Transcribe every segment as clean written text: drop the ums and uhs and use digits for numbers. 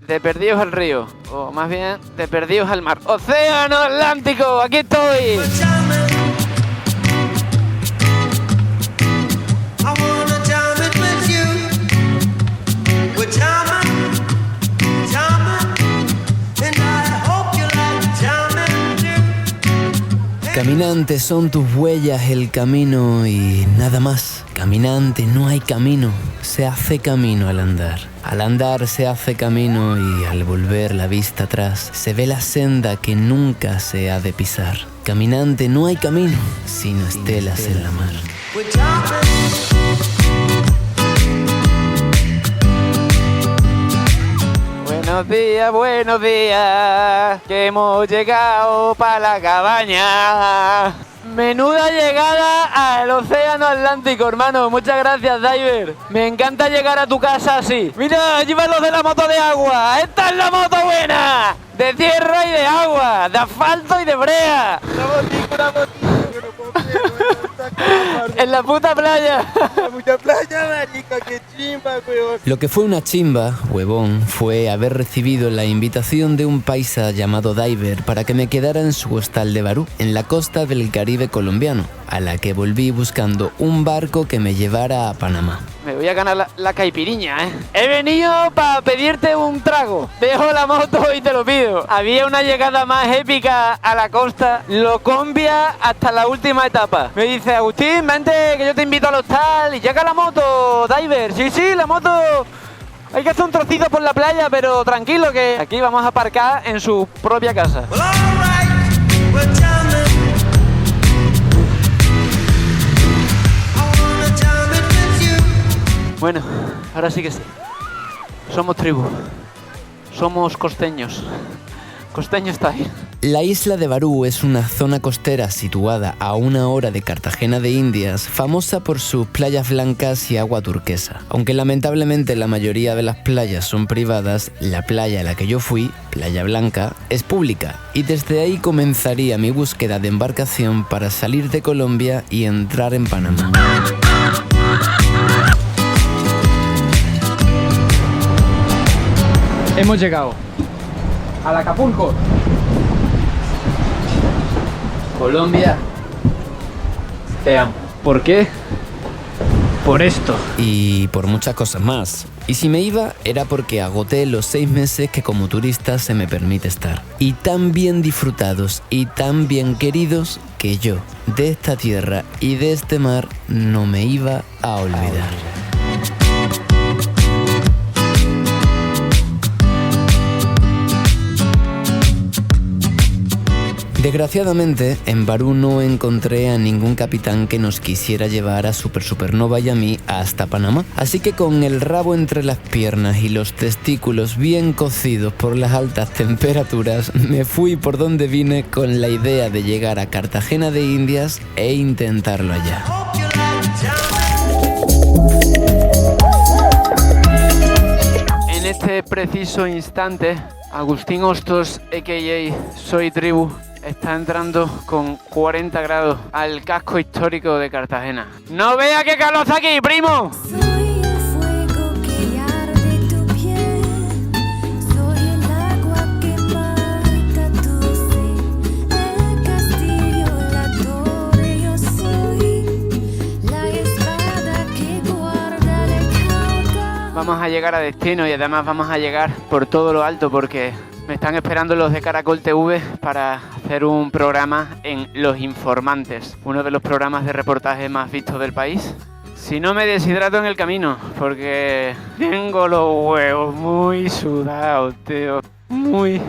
de perdidos al río, o más bien de perdidos al mar. ¡Océano Atlántico! ¡Aquí estoy! Caminante, son tus huellas el camino y nada más. Caminante, no hay camino, se hace camino al andar. Al andar se hace camino y al volver la vista atrás se ve la senda que nunca se ha de pisar. Caminante, no hay camino, sino estelas en la mar. Buenos días, que hemos llegado para la cabaña. Menuda llegada al océano Atlántico, hermano. Muchas gracias, Diver. Me encanta llegar a tu casa así. Mira, allí van los de la moto de agua. ¡Esta es la moto buena! De tierra y de agua, de asfalto y de brea. Una motico, que no puedo creer, en la puta playa. La puta playa, marica, qué chimba, weón. Lo que fue una chimba, huevón, fue haber recibido la invitación de un paisa llamado Diver para que me quedara en su hostal de Barú, en la costa del Caribe colombiano, a la que volví buscando un barco que me llevara a Panamá. Me voy a ganar la caipiriña, ¿eh? He venido para pedirte un trago. Dejo la moto y te lo pido. Había una llegada más épica a la costa, Locombia hasta la última etapa. Me dice, Agustín, vente que yo te invito al hostal. Y llega la moto, Diver. Sí, la moto. Hay que hacer un trocito por la playa, pero tranquilo que aquí vamos a aparcar en su propia casa. Bueno, ahora sí que sí. Somos tribu. Somos costeños. Costeño style. La isla de Barú es una zona costera situada a 1 hora de Cartagena de Indias, famosa por sus playas blancas y agua turquesa. Aunque lamentablemente la mayoría de las playas son privadas, la playa a la que yo fui, Playa Blanca, es pública. Y desde ahí comenzaría mi búsqueda de embarcación para salir de Colombia y entrar en Panamá. Hemos llegado al Acapulco. Colombia, te amo. ¿Por qué? Por esto. Y por muchas cosas más. Y si me iba, era porque agoté los 6 meses que como turista se me permite estar. Y tan bien disfrutados y tan bien queridos que yo, de esta tierra y de este mar, no me iba a olvidar. Desgraciadamente, en Barú no encontré a ningún capitán que nos quisiera llevar a Supernova y a mí hasta Panamá. Así que con el rabo entre las piernas y los testículos bien cocidos por las altas temperaturas, me fui por donde vine con la idea de llegar a Cartagena de Indias e intentarlo allá. En este preciso instante, Agustín Hostos, a.k.a. Soy Tribu, está entrando con 40 grados al casco histórico de Cartagena. ¡No vea qué calor está aquí, primo! Soy el fuego que arde tu piel, soy el agua que mata tu sed, el castillo, la torre, yo soy la espada que guarda el cauca. Vamos a llegar a destino y además vamos a llegar por todo lo alto porque me están esperando los de Caracol TV para hacer un programa en Los Informantes, uno de los programas de reportaje más vistos del país. Si no me deshidrato en el camino, porque tengo los huevos muy sudados, tío. Muy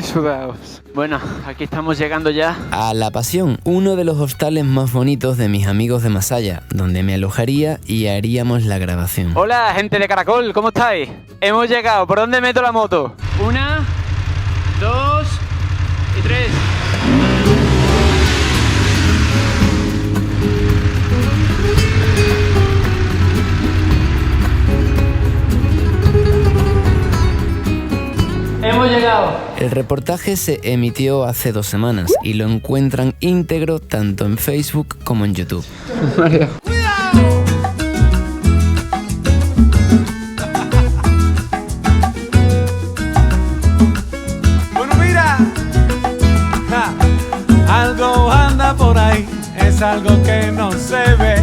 sudados. Bueno, aquí estamos llegando ya a La Pasión, uno de los hostales más bonitos de mis amigos de Masaya, donde me alojaría y haríamos la grabación. Hola, gente de Caracol, ¿cómo estáis? Hemos llegado, ¿por dónde meto la moto? 1, 2 y 3. Hemos llegado. El reportaje se emitió hace 2 semanas y lo encuentran íntegro tanto en Facebook como en YouTube. algo que no se ve.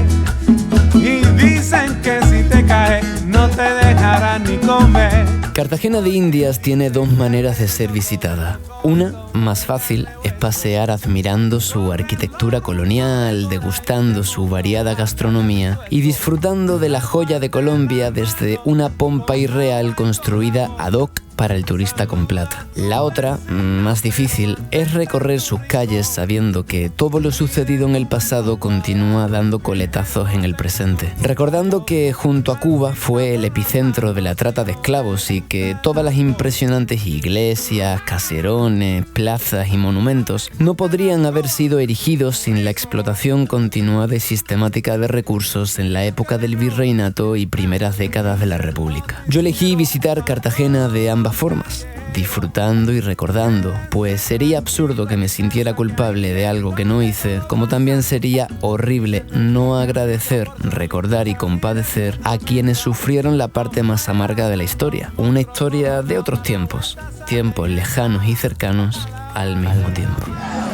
Y dicen que si te caes no te dejarán ni comer. Cartagena de Indias tiene dos maneras de ser visitada. Una, más fácil, es pasear admirando su arquitectura colonial, degustando su variada gastronomía y disfrutando de la joya de Colombia desde una pompa irreal construida ad hoc para el turista con plata. La otra, más difícil, es recorrer sus calles sabiendo que todo lo sucedido en el pasado continúa dando coletazos en el presente. Recordando que junto a Cuba fue el epicentro de la trata de esclavos y que todas las impresionantes iglesias, caserones, plazas y monumentos no podrían haber sido erigidos sin la explotación continuada y sistemática de recursos en la época del virreinato y primeras décadas de la República. Yo elegí visitar Cartagena de ambas formas, disfrutando y recordando, pues sería absurdo que me sintiera culpable de algo que no hice, como también sería horrible no agradecer, recordar y compadecer a quienes sufrieron la parte más amarga de la historia, una historia de otros tiempos, tiempos lejanos y cercanos al mismo tiempo.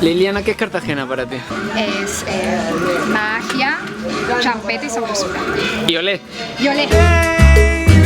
Liliana, ¿qué es Cartagena para ti? Es magia, champeta y sabrosura. Y olé. Yo le...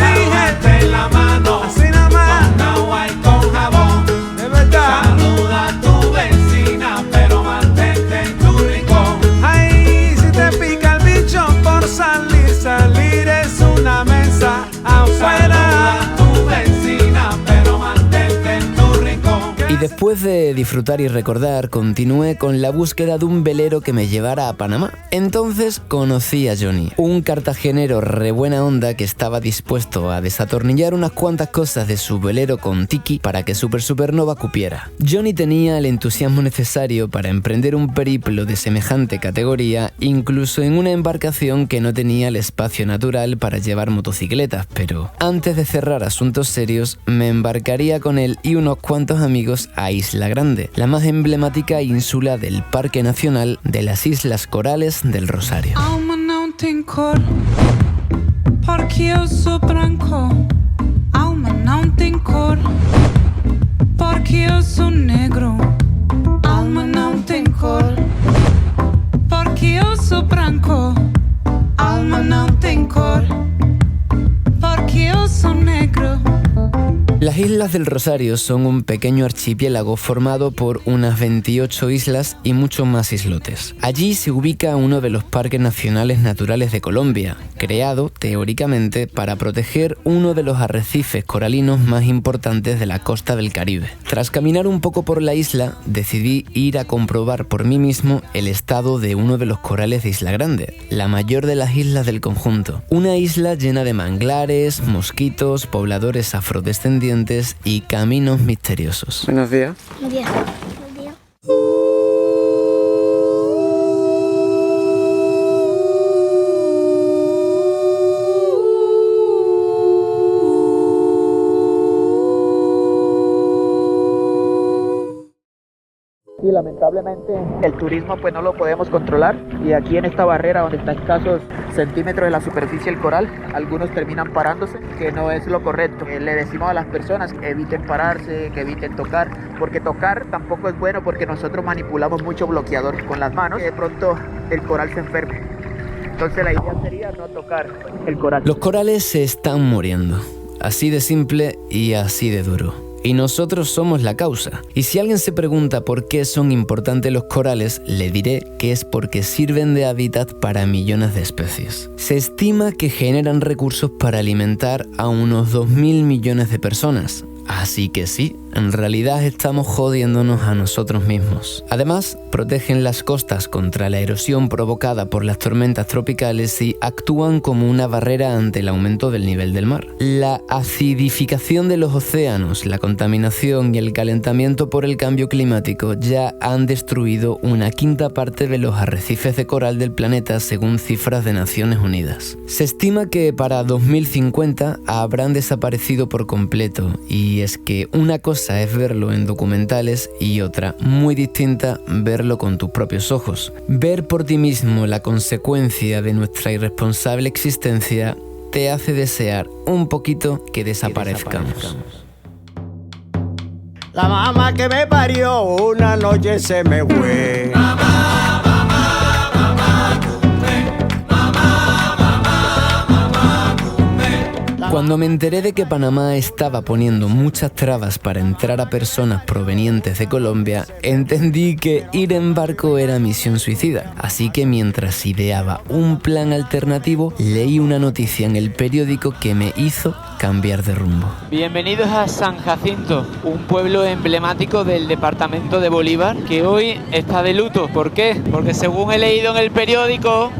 Lígete la mano, así nada más, con agua y con jabón. De verdad. Saluda a tu vecina, pero mantente en tu rincón. Ay, si te pica el bicho por salir, salir es una mesa afuera. Saluda a tu vecina, pero mantente en tu rincón. Y después de disfrutar y recordar, continué con la búsqueda de un velero que me llevara a Panamá. Entonces conocí a Johnny, un cartagenero re buena onda que estaba dispuesto a desatornillar unas cuantas cosas de su velero con Tiki para que Super Supernova cupiera. Johnny tenía el entusiasmo necesario para emprender un periplo de semejante categoría, incluso en una embarcación que no tenía el espacio natural para llevar motocicletas, pero antes de cerrar asuntos serios, me embarcaría con él y unos cuantos amigos a Isla Grande, la más emblemática ínsula del Parque Nacional de las Islas Corales del Rosario. Alma não tem cor, porque eu sou branco. Alma não tem cor, porque eu sou negro. Alma não tem cor, porque eu sou branco. Alma não tem cor, porque eu sou negro. Las Islas del Rosario son un pequeño archipiélago formado por unas 28 islas y muchos más islotes. Allí se ubica uno de los parques nacionales naturales de Colombia, creado, teóricamente, para proteger uno de los arrecifes coralinos más importantes de la costa del Caribe. Tras caminar un poco por la isla, decidí ir a comprobar por mí mismo el estado de uno de los corales de Isla Grande, la mayor de las islas del conjunto. Una isla llena de manglares, mosquitos, pobladores afrodescendientes y caminos misteriosos. Buenos días. Buen día. Y lamentablemente el turismo pues no lo podemos controlar, y aquí en esta barrera donde está a escasos centímetros de la superficie del coral, algunos terminan parándose, que no es lo correcto. Le decimos a las personas que eviten pararse, que eviten tocar, porque tocar tampoco es bueno, porque nosotros manipulamos mucho bloqueador con las manos y de pronto el coral se enferme. Entonces la idea sería no tocar el coral. Los corales se están muriendo, así de simple y así de duro. Y nosotros somos la causa. Y si alguien se pregunta por qué son importantes los corales, le diré que es porque sirven de hábitat para millones de especies. Se estima que generan recursos para alimentar a unos 2.000 millones de personas. Así que sí, en realidad estamos jodiéndonos a nosotros mismos. Además, protegen las costas contra la erosión provocada por las tormentas tropicales y actúan como una barrera ante el aumento del nivel del mar. La acidificación de los océanos, la contaminación y el calentamiento por el cambio climático ya han destruido una quinta parte de los arrecifes de coral del planeta según cifras de Naciones Unidas. Se estima que para 2050 habrán desaparecido por completo, y es que una cosa es verlo en documentales y otra, muy distinta, verlo con tus propios ojos. Ver por ti mismo la consecuencia de nuestra irresponsable existencia te hace desear un poquito que desaparezcamos. La mamá que me parió una noche se me fue. Mamá, mamá, mamá. Cuando me enteré de que Panamá estaba poniendo muchas trabas para entrar a personas provenientes de Colombia, entendí que ir en barco era misión suicida. Así que mientras ideaba un plan alternativo, leí una noticia en el periódico que me hizo cambiar de rumbo. Bienvenidos a San Jacinto, un pueblo emblemático del departamento de Bolívar que hoy está de luto. ¿Por qué? Porque según he leído en el periódico,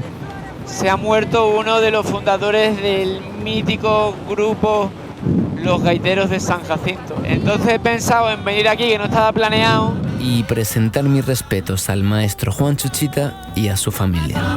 se ha muerto uno de los fundadores del mítico grupo Los Gaiteros de San Jacinto. Entonces he pensado en venir aquí, que no estaba planeado, y presentar mis respetos al maestro Juan Chuchita y a su familia.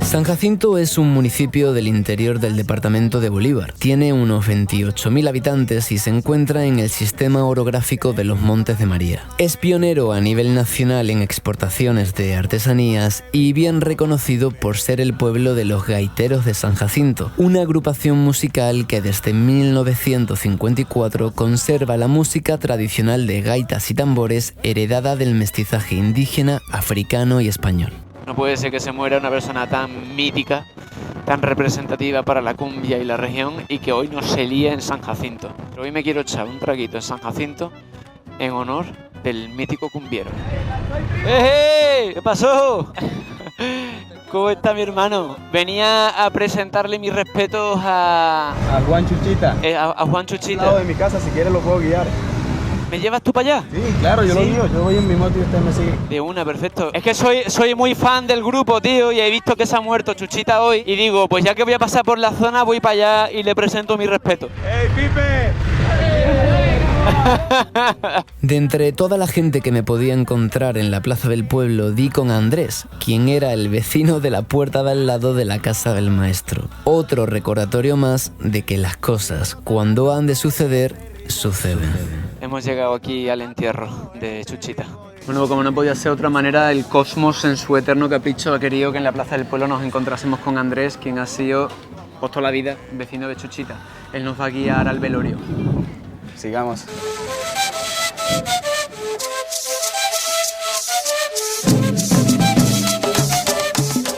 San Jacinto es un municipio del interior del departamento de Bolívar. Tiene unos 28.000 habitantes y se encuentra en el sistema orográfico de los Montes de María. Es pionero a nivel nacional en exportaciones de artesanías y bien reconocido por ser el pueblo de los Gaiteros de San Jacinto, una agrupación musical que desde 1954 conserva la música tradicional de gaitas y tambores heredada del mestizaje indígena, africano y español. no puede ser que se muera una persona tan mítica, tan representativa para la cumbia y la región y que hoy no se líe en San Jacinto. Pero hoy me quiero echar un traguito en San Jacinto en honor del mítico cumbiero. ¡Eh! ¿Qué pasó? ¿Cómo está mi hermano? Venía a presentarle mis respetos a Juan Chuchita. a Juan Al Chuchita. lado de mi casa, si quieres lo puedo guiar. ¿Me llevas tú para allá? Sí, claro, yo ¿Sí? lo guío. Yo voy en mi moto y usted me sigue. De una, perfecto. Es que soy muy fan del grupo, tío, y he visto que se ha muerto Chuchita hoy. Y digo, pues ya que voy a pasar por la zona, voy para allá y le presento mi respeto. ¡Ey, Pipe! De entre toda la gente que me podía encontrar en la plaza del pueblo, di con Andrés, quien era el vecino de la puerta de al lado de la casa del maestro. Otro recordatorio más de que las cosas, cuando han de suceder, suceden. Hemos llegado aquí al entierro de Chuchita. Bueno, como no podía ser de otra manera, el cosmos en su eterno capricho ha querido que en la plaza del pueblo nos encontrásemos con Andrés, quien ha sido, pues toda la vida, vecino de Chuchita. Él nos va a guiar al velorio. Sigamos.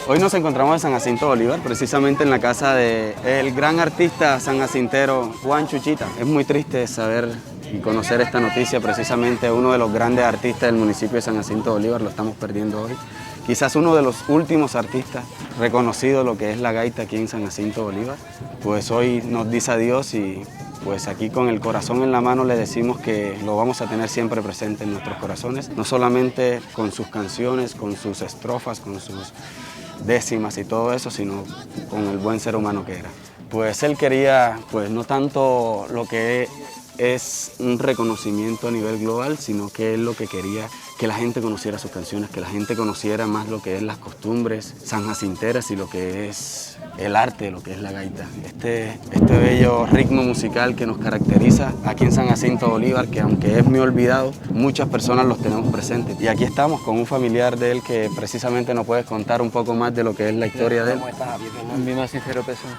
Hoy nos encontramos en San Jacinto Bolívar, precisamente en la casa del gran artista sanjacintero Juan Chuchita. Es muy triste saber y conocer esta noticia, precisamente uno de los grandes artistas del municipio de San Jacinto Bolívar, lo estamos perdiendo hoy. Quizás uno de los últimos artistas reconocidos lo que es la gaita aquí en San Jacinto Bolívar. Pues hoy nos dice adiós y pues aquí con el corazón en la mano le decimos que lo vamos a tener siempre presente en nuestros corazones, no solamente con sus canciones, con sus estrofas, con sus décimas y todo eso, sino con el buen ser humano que era. Pues él quería, pues no tanto lo que es un reconocimiento a nivel global, sino que él lo que quería que la gente conociera sus canciones, que la gente conociera más lo que es las costumbres sanjacinteras y lo que es el arte, lo que es la gaita. Este bello ritmo musical que nos caracteriza aquí en San Jacinto Bolívar, que aunque es muy olvidado, muchas personas los tenemos presentes. Y aquí estamos con un familiar de él que precisamente nos puede contar un poco más de lo que es la historia de él. Mi más sincero pésame.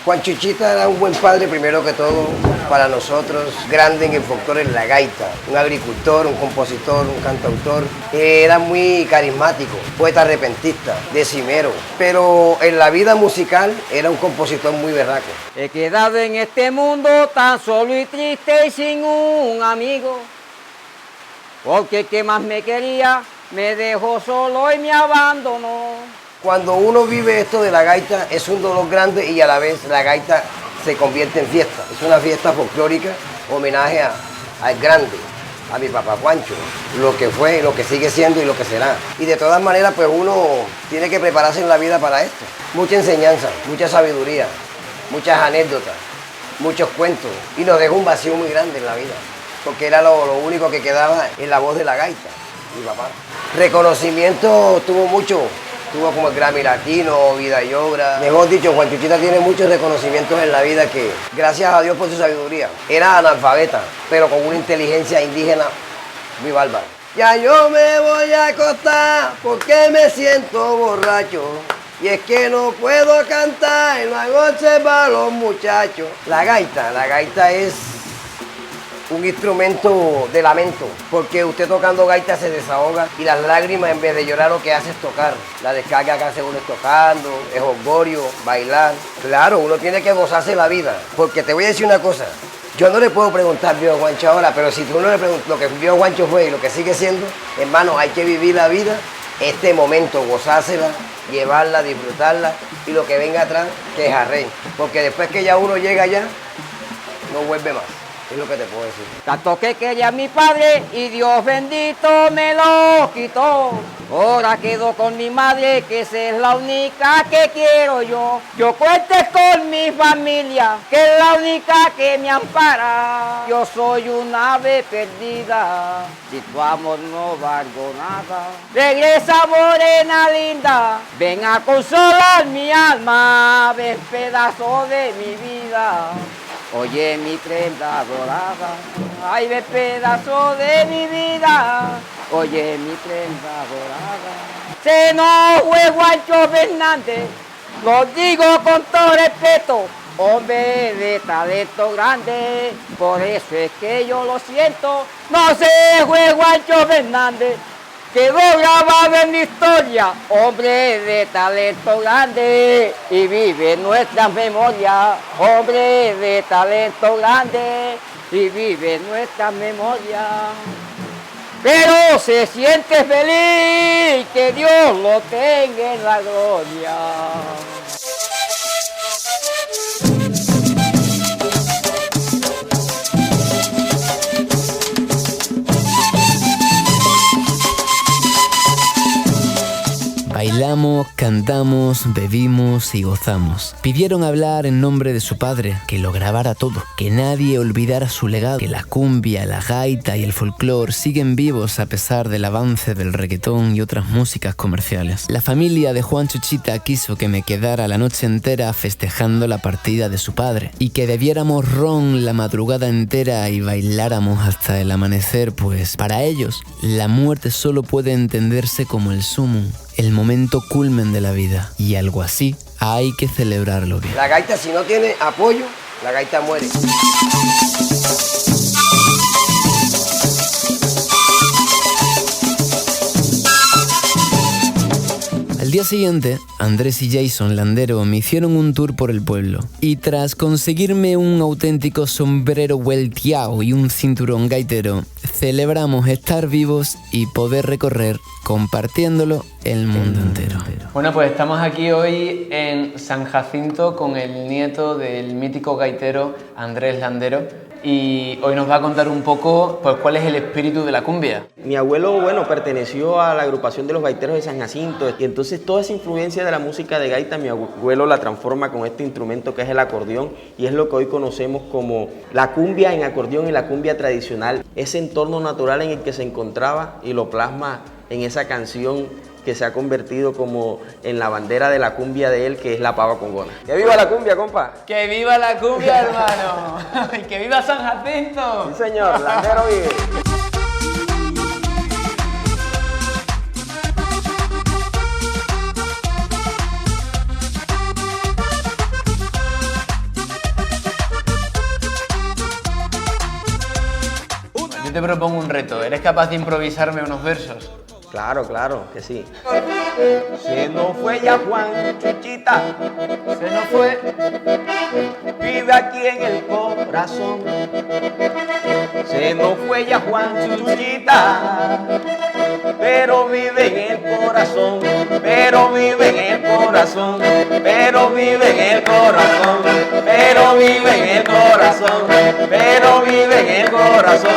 Juan Chuchita era un buen padre, primero que todo, para nosotros, grande en el folclore en la gaita, un agricultor, un compositor, un cantautor, era muy carismático, poeta repentista, decimero, pero en la vida musical era un compositor muy berraco. He quedado en este mundo tan solo y triste y sin un amigo, porque el que más me quería me dejó solo y me abandonó. Cuando uno vive esto de la gaita es un dolor grande y a la vez la gaita se convierte en fiesta. Es una fiesta folclórica, homenaje al grande, a mi papá Juancho, lo que fue, lo que sigue siendo y lo que será. Y de todas maneras pues uno tiene que prepararse en la vida para esto. Mucha enseñanza, mucha sabiduría, muchas anécdotas, muchos cuentos y nos dejó un vacío muy grande en la vida, porque era lo único que quedaba en la voz de la gaita, mi papá. Reconocimiento tuvo mucho. Tuvo como el Grammy Latino, Vida y Obra. Mejor dicho, Juan Chuchita tiene muchos reconocimientos en la vida que, gracias a Dios por su sabiduría, era analfabeta, pero con una inteligencia indígena muy bárbara. Ya yo me voy a acostar porque me siento borracho. Y es que no puedo cantar en la noche para los muchachos. La gaita es un instrumento de lamento, porque usted tocando gaita se desahoga y las lágrimas en vez de llorar lo que hace es tocar. La descarga que hace uno es tocando, es orgullo, bailar. Claro, uno tiene que gozarse la vida, porque te voy a decir una cosa. Yo no le puedo preguntar Viejo Juancho ahora, pero si tú no le preguntas lo que Viejo Juancho fue y lo que sigue siendo, hermano, hay que vivir la vida, este momento, gozársela, llevarla, disfrutarla y lo que venga atrás, que es arre. Porque después que ya uno llega allá, no vuelve más. Es lo que te puedo decir. Tanto que quería a mi padre y Dios bendito me lo quitó. Ahora quedo con mi madre, que esa es la única que quiero yo. Yo cuento con mi familia, que es la única que me ampara. Yo soy una ave perdida, si tu amor no valgo nada. Regresa, morena linda, ven a consolar mi alma, ven pedazo de mi vida. Oye mi prenda dorada, ay ve pedazo de mi vida. Oye mi prenda dorada. Se nos fue Juancho Fernández, lo digo con todo respeto, hombre de talento grande. Por eso es que yo lo siento, no se fue Juancho Fernández. Quedó grabado en mi historia, hombre de talento grande, y vive en nuestras memorias, hombre de talento grande, y vive en nuestras memorias. Pero se siente feliz, que Dios lo tenga en la gloria. Bailamos, cantamos, bebimos y gozamos. Pidieron hablar en nombre de su padre, que lo grabara todo, que nadie olvidara su legado, que la cumbia, la gaita y el folclore siguen vivos a pesar del avance del reggaetón y otras músicas comerciales. La familia de Juan Chuchita quiso que me quedara la noche entera festejando la partida de su padre y que bebiéramos ron la madrugada entera y bailáramos hasta el amanecer, pues para ellos la muerte solo puede entenderse como el sumum, el momento culmen de la vida, y algo así hay que celebrarlo bien. La gaita, si no tiene apoyo, la gaita muere. Al día siguiente, Andrés y Jason Landero me hicieron un tour por el pueblo y tras conseguirme un auténtico sombrero vuelteado y un cinturón gaitero, celebramos estar vivos y poder recorrer, compartiéndolo, el mundo entero. Bueno, pues estamos aquí hoy en San Jacinto con el nieto del mítico gaitero Andrés Landero y hoy nos va a contar un poco pues, cuál es el espíritu de la cumbia. Mi abuelo, bueno, perteneció a la agrupación de los gaiteros de San Jacinto y entonces toda esa influencia de la música de gaita mi abuelo la transforma con este instrumento que es el acordeón y es lo que hoy conocemos como la cumbia en acordeón y la cumbia tradicional. Ese entorno natural en el que se encontraba y lo plasma en esa canción que se ha convertido como en la bandera de la cumbia de él, que es la pava congona. ¡Que viva la cumbia, compa! ¡Que viva la cumbia, hermano! ¡Y que viva San Jacinto! Sí, señor, Landero vive. Yo te propongo un reto. ¿Eres capaz de improvisarme unos versos? Claro, claro, que sí. Se nos fue ya Juan Chuchita, se nos fue, vive aquí en el corazón. Se nos fue ya Juan Chuchita, pero vive en el corazón, pero vive en el corazón, pero vive en el corazón, pero vive en el corazón, pero vive en el corazón.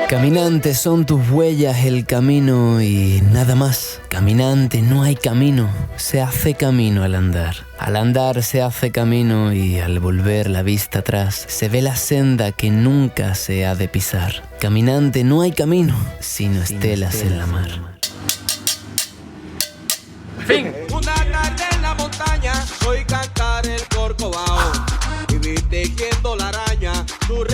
Caminante, son tus huellas el camino y nada más. Caminante, no hay camino, se hace camino al andar. Al andar se hace camino y al volver la vista atrás se ve la senda que nunca se ha de pisar. Caminante, no hay camino, sino estelas en la mar. Fin. Una tarde en la montaña, oí cantar el corcovado y vi tejiendo la araña, tu